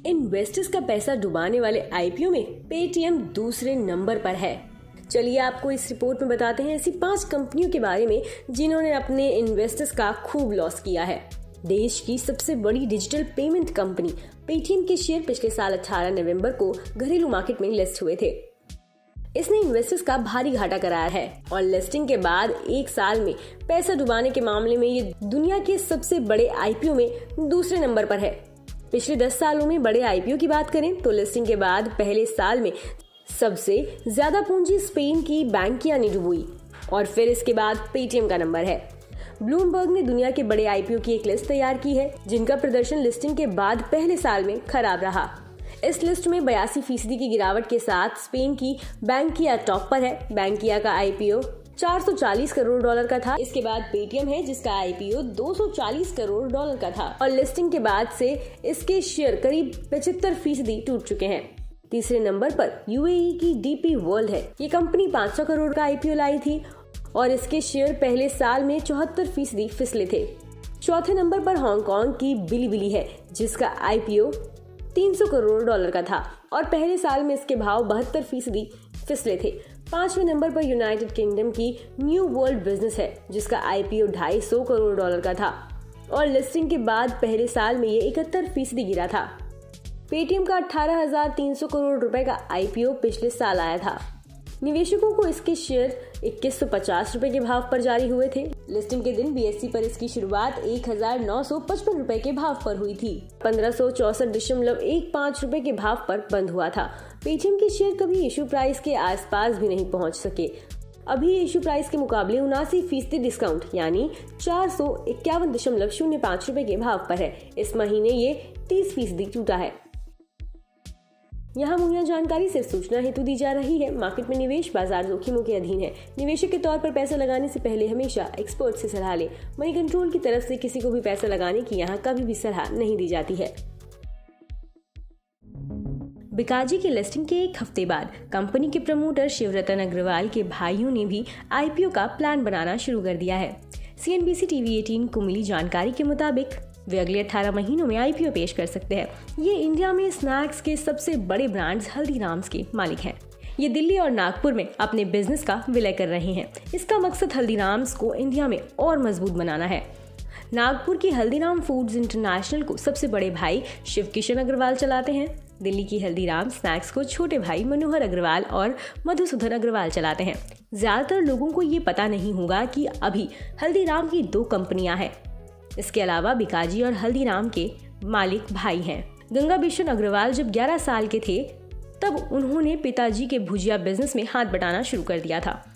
Investors का पैसा डुबाने वाले आईपीओ में पेटीएम दूसरे नंबर पर है। चलिए आपको इस रिपोर्ट में बताते हैं ऐसी 5 कंपनियों के बारे में जिन्होंने अपने इन्वेस्टर्स का खूब लॉस किया है। देश की सबसे बड़ी डिजिटल पेमेंट कंपनी पेटीएम के शेयर पिछले साल 18 नवंबर को घरेलू मार्केट में लिस्ट हुए थे। इसने इन्वेस्टर्स का भारी घाटा कराया है और लिस्टिंग के बाद एक साल में पैसा डुबाने के मामले में ये दुनिया के सबसे बड़े आईपीओ में दूसरे नंबर पर है। पिछले 10 सालों में बड़े आईपीओ की बात करें तो लिस्टिंग के बाद पहले साल में सबसे ज्यादा पूंजी स्पेन की बैंकिया ने डुबोई और फिर इसके बाद पेटीएम का नंबर है। ब्लूमबर्ग ने दुनिया के बड़े आईपीओ की एक लिस्ट तैयार की है जिनका प्रदर्शन लिस्टिंग के बाद पहले साल में खराब रहा। इस लिस्ट में 82% की गिरावट के साथ स्पेन की बैंकिया टॉप पर है। बैंकिया का आईपीओ 440 करोड़ डॉलर का था। इसके बाद पेटीएम है जिसका आईपीओ 240 करोड़ डॉलर का था और लिस्टिंग के बाद से इसके शेयर करीब 75% टूट चुके हैं। तीसरे नंबर पर यूएई की डीपी वर्ल्ड है। ये कंपनी 500 करोड़ का आईपीओ लाई थी और इसके शेयर पहले साल में 74% फिसले थे। चौथे नंबर पर हांगकांग की बिलीबिली है जिसका आईपीओ 300 करोड़ डॉलर का था और पहले साल में इसके भाव 72% फिसले थे। 5वें नंबर पर यूनाइटेड किंगडम की न्यू वर्ल्ड बिजनेस है जिसका आईपीओ 250 करोड़ डॉलर का था और लिस्टिंग के बाद पहले साल में ये 71% गिरा था। पेटीएम का 18,300 करोड़ रुपए का आईपीओ पिछले साल आया था। निवेशकों को इसके शेयर 2150 रुपए के भाव पर जारी हुए थे। लिस्टिंग के दिन बीएसई पर इसकी शुरुआत 1955 रुपए के भाव पर हुई थी। 1564.15 रुपए के भाव पर बंद हुआ था। पेटीएम के शेयर कभी इशू प्राइस के आसपास भी नहीं पहुंच सके। अभी इशू प्राइस के मुकाबले 79% डिस्काउंट यानी 451.05 रुपए के भाव पर है। इस महीने ये 30% टूटा है। यहाँ मुहैया जानकारी सिर्फ सूचना हेतु दी जा रही है। मार्केट में निवेश बाजार जोखिमों के अधीन है। निवेशक के तौर पर पैसा लगाने से पहले हमेशा एक्सपर्ट से सलाह लें। मनी कंट्रोल की तरफ से किसी को भी पैसा लगाने की यहाँ कभी भी सलाह नहीं दी जाती है। बिकाजी की लिस्टिंग के एक हफ्ते बाद कंपनी के प्रमोटर शिवरतन अग्रवाल के भाइयों ने भी आईपीओ का प्लान बनाना शुरू कर दिया है। CNBC TV 18 को मिली जानकारी के मुताबिक वे अगले 18 महीनों में आईपीओ पेश कर सकते हैं। ये इंडिया में स्नैक्स के सबसे बड़े ब्रांड्स हल्दीराम्स के मालिक हैं। ये दिल्ली और नागपुर में अपने बिजनेस का विलय कर रहे हैं। इसका मकसद हल्दीराम्स को इंडिया में और मजबूत बनाना है। नागपुर की हल्दीराम फूड्स इंटरनेशनल को सबसे बड़े भाई शिव किशन अग्रवाल चलाते हैं। दिल्ली की हल्दीराम स्नैक्स को छोटे भाई मनोहर अग्रवाल और मधुसूदन अग्रवाल चलाते हैं। ज्यादातर लोगों को ये पता नहीं होगा कि अभी हल्दीराम की 2 कंपनियां हैं। इसके अलावा बिकाजी और हल्दीराम के मालिक भाई हैं। गंगा बिशन अग्रवाल जब 11 साल के थे तब उन्होंने पिताजी के भुजिया बिजनेस में हाथ बटाना शुरू कर दिया था।